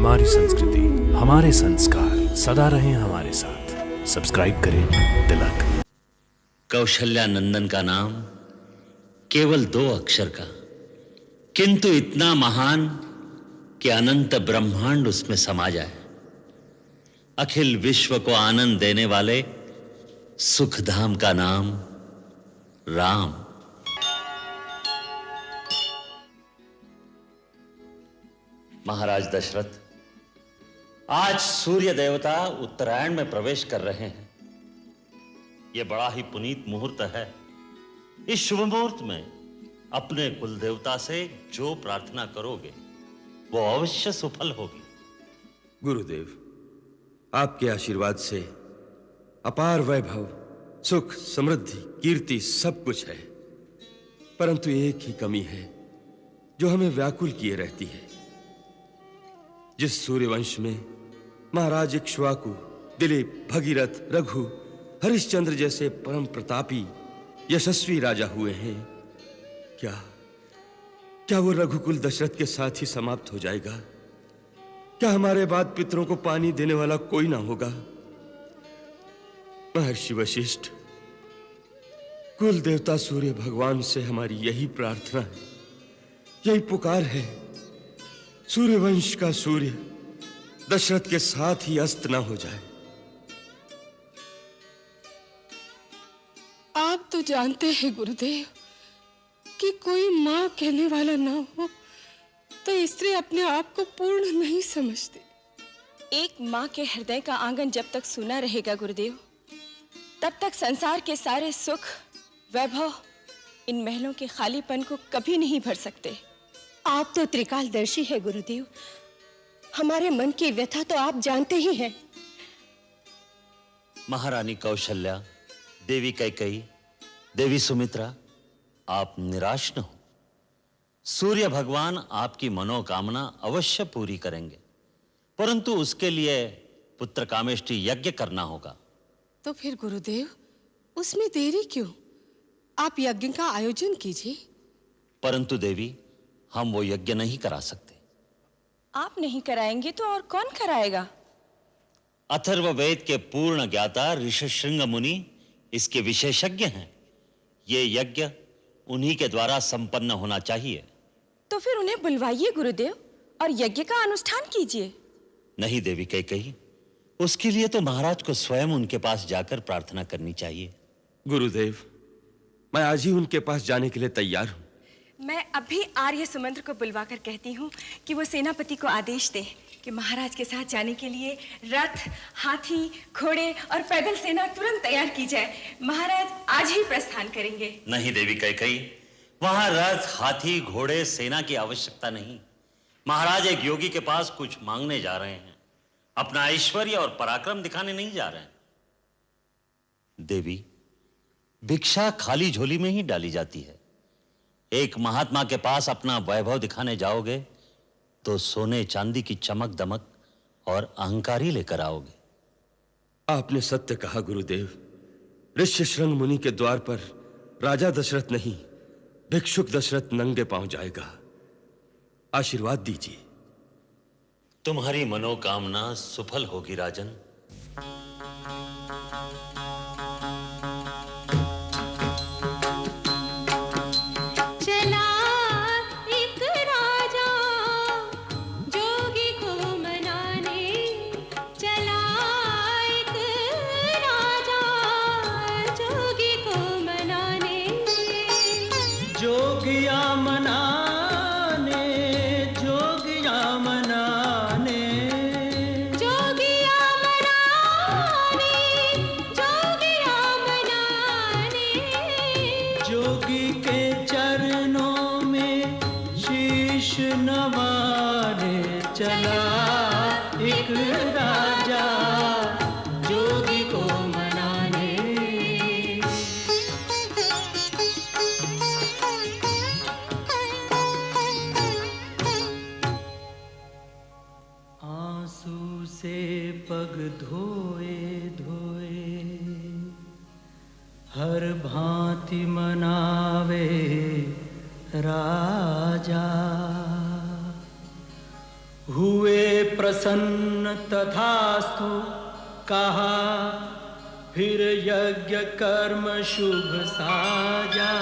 हमारी संस्कृति, हमारे संस्कार सदा रहें हमारे साथ। सब्सक्राइब करें तिलक। कौशल्या नंदन का नाम केवल 2 अक्षर का, किंतु इतना महान कि अनंत ब्रह्मांड उसमें समा जाए। अखिल विश्व को आनंद देने वाले सुखधाम का नाम राम। महाराज दशरथ, आज सूर्य देवता उत्तरायण में प्रवेश कर रहे हैं। यह बड़ा ही पुनीत मुहूर्त है। इस शुभ मुहूर्त में अपने कुल देवता से जो प्रार्थना करोगे वो अवश्य सफल होगी। गुरुदेव, आपके आशीर्वाद से अपार वैभव, सुख, समृद्धि, कीर्ति सब कुछ है, परंतु एक ही कमी है जो हमें व्याकुल किए रहती है। जिस सूर्यवंश में महाराज इक्ष्वाकु, दिलीप, भगीरथ, रघु, हरिश्चंद्र जैसे परम प्रतापी यशस्वी राजा हुए हैं, क्या वो रघुकुल दशरथ के साथ ही समाप्त हो जाएगा? क्या हमारे बाद पितरों को पानी देने वाला कोई ना होगा? महर्षि वशिष्ठ, कुल देवता सूर्य भगवान से हमारी यही प्रार्थना है, यही पुकार है। सूर्यवंश का सूर्य दशरथ के साथ ही अस्त ना हो जाए। आप तो जानते हैं गुरुदेव कि कोई मां कहने वाला ना हो तो स्त्री अपने आप को पूर्ण नहीं समझती। एक मां के हृदय का आंगन जब तक सूना रहेगा गुरुदेव, तब तक संसार के सारे सुख, वैभव इन महलों के खालीपन को कभी नहीं भर सकते। आप तो त्रिकालदर्शी है गुरुदेव, हमारे मन की व्यथा तो आप जानते ही हैं। महारानी कौशल्या, देवी कैकेयी, देवी सुमित्रा, आप निराश न हो। सूर्य भगवान आपकी मनोकामना अवश्य पूरी करेंगे, परंतु उसके लिए पुत्र कामेष्टि यज्ञ करना होगा। तो फिर गुरुदेव, उसमें देरी क्यों? आप यज्ञ का आयोजन कीजिए। परंतु देवी, हम वो यज्ञ नहीं करा सकते। आप नहीं कराएंगे तो और कौन कराएगा? अथर्ववेद के पूर्ण ज्ञाता ऋषशृंग मुनि इसके विशेषज्ञ हैं। ये यज्ञ उन्हीं के द्वारा संपन्न होना चाहिए। तो फिर उन्हें बुलवाइए गुरुदेव और यज्ञ का अनुष्ठान कीजिए। नहीं देवी कैकेयी, उसके लिए तो महाराज को स्वयं उनके पास जाकर प्रार्थना करनी चाहिए। गुरुदेव, मैं आज ही उनके पास जाने के लिए तैयार हूं। मैं अभी आर्य सुमंत्र को बुलवाकर कहती हूँ कि वो सेनापति को आदेश दे कि महाराज के साथ जाने के लिए रथ, हाथी, घोड़े और पैदल सेना तुरंत तैयार की जाए। महाराज आज ही प्रस्थान करेंगे। नहीं देवी कैकेयी, वहां रथ, हाथी, घोड़े, सेना की आवश्यकता नहीं। महाराज एक योगी के पास कुछ मांगने जा रहे हैं, अपना ऐश्वर्य और पराक्रम दिखाने नहीं जा रहे हैं। देवी, भिक्षा खाली झोली में ही डाली जाती है। एक महात्मा के पास अपना वैभव दिखाने जाओगे तो सोने चांदी की चमक दमक और अहंकार ही लेकर आओगे। आपने सत्य कहा गुरुदेव। ऋष्यशृंग मुनि के द्वार पर राजा दशरथ नहीं, भिक्षुक दशरथ नंगे पांव जाएगा। आशीर्वाद दीजिए। तुम्हारी मनोकामना सफल होगी राजन। पग धोए धोए हर भांति मनावे राजा हुए प्रसन्न तथास्तु कहा, फिर यज्ञ कर्म शुभ साजा।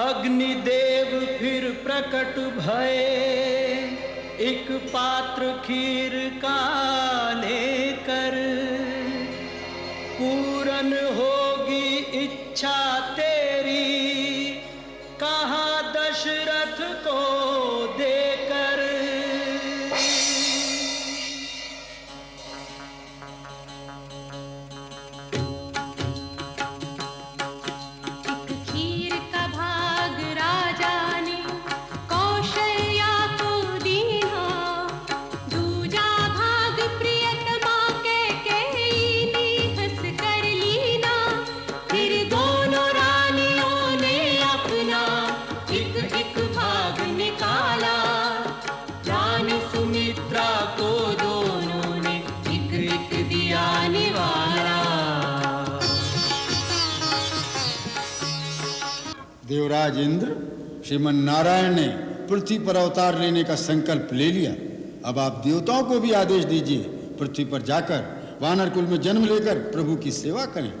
अग्निदेव फिर प्रकट भये, एक पात्र खीर का लेकर, पूरन होगी इच्छा तेरी, कहा दशरथ को देकर। देवराज इंद्र, श्रीमन नारायण ने पृथ्वी पर अवतार लेने का संकल्प ले लिया। अब आप देवताओं को भी आदेश दीजिए, पृथ्वी पर जाकर वानर कुल में जन्म लेकर प्रभु की सेवा करें।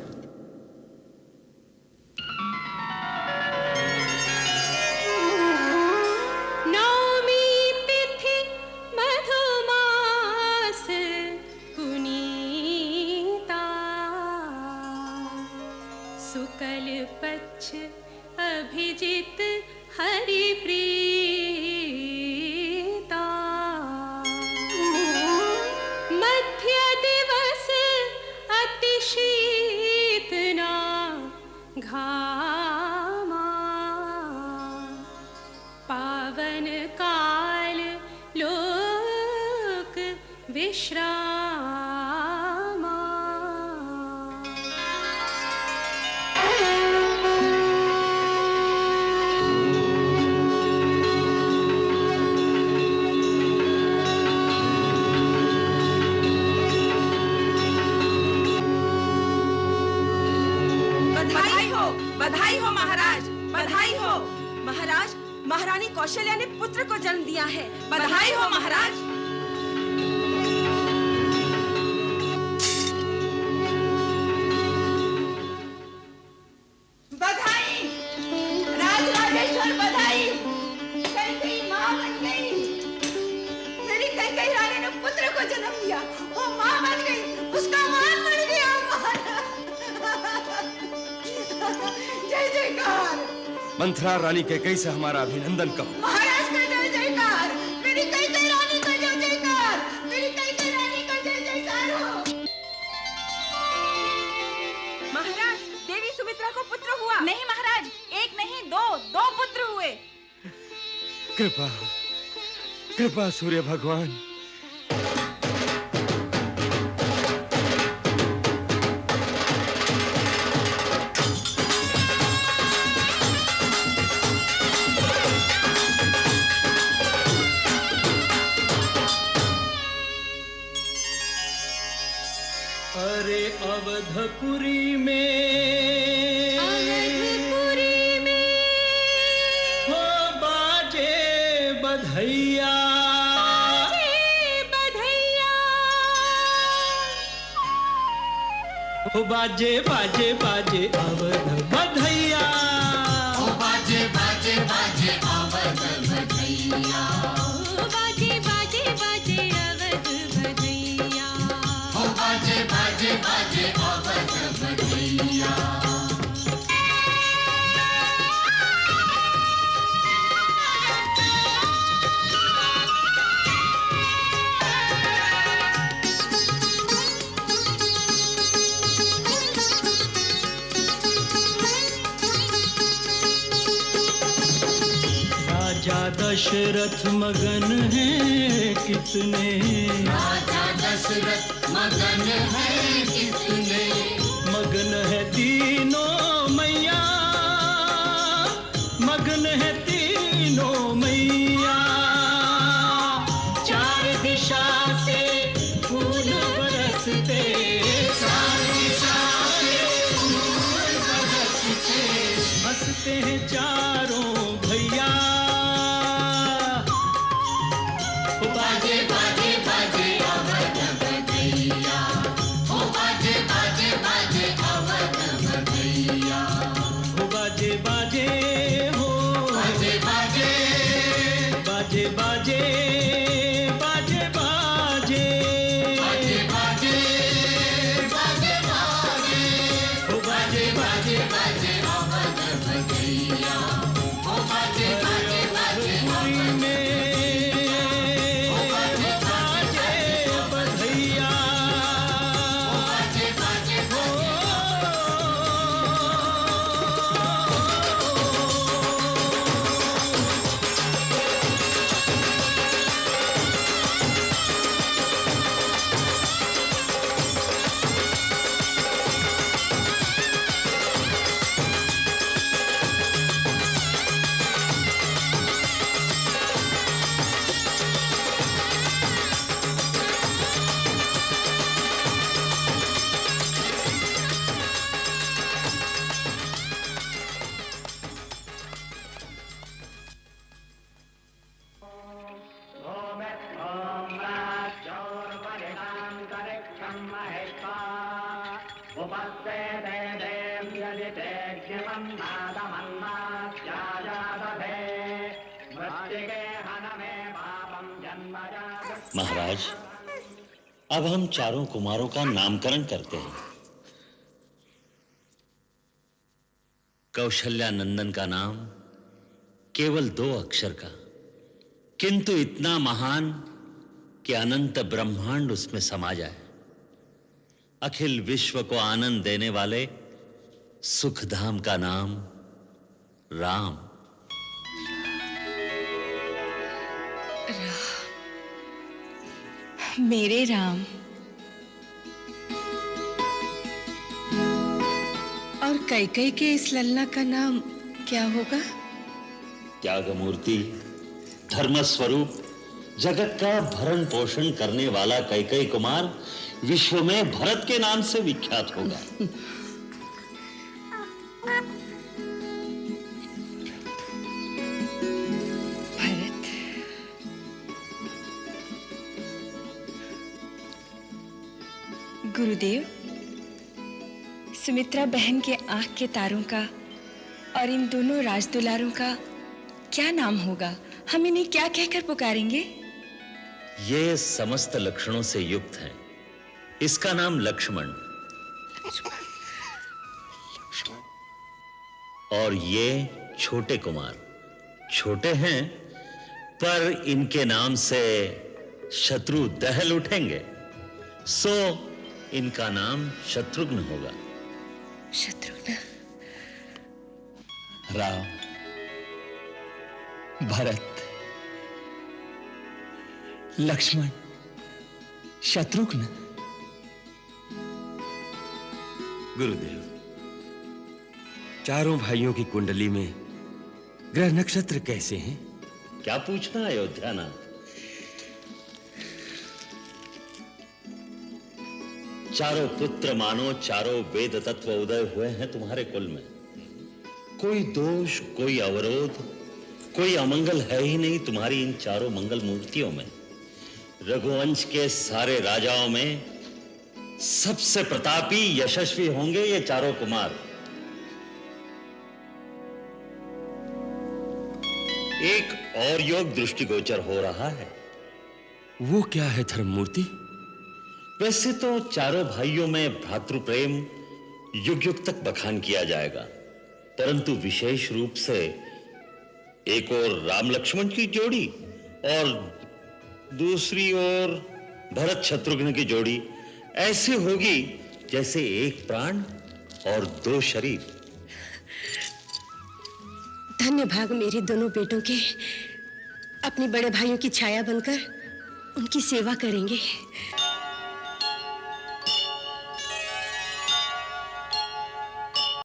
शुक्ल पक्ष अभिजित हरि प्रीता, मध्य दिवस अति शीतना घामा, पावन काल लोक विश्रामा। बधाई हो महाराज, बधाई हो महाराज। महारानी कौशल्या ने पुत्र को जन्म दिया है। बधाई हो महाराज। बधाई राजराजेश्वर, बधाई। कैकेयी माँ बन गई। मेरी कैकेयी रानी ने पुत्र को जन्म दिया, वो माँ बन गई, उसका मान बढ़ गया। जय जयकार। मंथरा रानी कैकेयी से हमारा अभिनंदन कहो। महाराज का जय जयकार। मेरी कैकेयी रानी का जय जयकार। मेरी कैकेयी रानी का जय जयकार हो। महाराज, देवी सुमित्रा को पुत्र हुआ। नहीं महाराज, एक नहीं दो पुत्र हुए। कृपा कृपा सूर्य भगवान। अरे अवधपुरी में हो बाजे बधैया, हो बाजे बाजे बाजे अवध बधैया, हो बाजे बाजे बाजे अवध बधैया, हो बाजे बाजे बाजे अवध बधैया, हो बाजे बाजे बाजे अवध बधैया। राजा दशरथ मगन है कितने, राजा दशरथ मगन है कितने, मगन है तीनों मैया, मगन है तीनों मैया। चार दिशा से फूल बरसते, चार दिशा से फूल बरसते, हंसते हैं चारों भैया। बाजे बाजे बाजे अवध बधैया, ओ बाजे बाजे बाजे अवध बधैया, हो बाजे बाजे हो, बाजे बाजे बाजे बाजे बाजे बाजे, बाजे बाजे बाजे बाजे, हो बाजे बाजे बाजे अवध बधैया, ओ बाजे बाजे बाजे बाजे में बाजे बधैया। बाजे बाजे महाराज, अब हम चारों कुमारों का नामकरण करते हैं। कौशल्या नंदन का नाम केवल 2 अक्षर का, किंतु इतना महान कि अनंत ब्रह्मांड उसमें समा जाए। अखिल विश्व को आनंद देने वाले सुखधाम का नाम राम। मेरे राम। और कैकई के इस ललना का नाम क्या होगा? त्यागमूर्ति, धर्म स्वरूप, जगत का भरण पोषण करने वाला कैकई कुमार विश्व में भरत के नाम से विख्यात होगा। भरत। गुरुदेव, सुमित्रा बहन के आंख के तारों का और इन दोनों राजदुलारों का क्या नाम होगा? हम इन्हें क्या कहकर पुकारेंगे? ये समस्त लक्षणों से युक्त हैं। इसका नाम लक्ष्मण, और ये छोटे कुमार। छोटे हैं पर इनके नाम से शत्रु दहल उठेंगे, सो इनका नाम शत्रुघ्न होगा। शत्रुघ्न। राम, भरत, लक्ष्मण, शत्रुघ्न। गुरुदेव, चारों भाइयों की कुंडली में ग्रह नक्षत्र कैसे हैं? क्या पूछना अयोध्यानाथ? चारों पुत्र मानो चारों वेद तत्व उदय हुए हैं तुम्हारे कुल में। कोई दोष, कोई अवरोध, कोई अमंगल है ही नहीं तुम्हारी इन चारों मंगल मूर्तियों में। रघुवंश के सारे राजाओं में सबसे प्रतापी, यशस्वी होंगे ये चारों कुमार। एक और योग दृष्टिगोचर हो रहा है। वो क्या है धर्ममूर्ति? वैसे तो चारों भाइयों में भ्रातृ प्रेम युग युग तक बखान किया जाएगा, परंतु विशेष रूप से एक और राम लक्ष्मण की जोड़ी और दूसरी ओर भरत शत्रुघ्न की जोड़ी ऐसी होगी जैसे एक प्राण और 2 शरीर। धन्य भाग मेरे दोनों बेटों के अपने बड़े भाइयों की छाया बनकर उनकी सेवा करेंगे।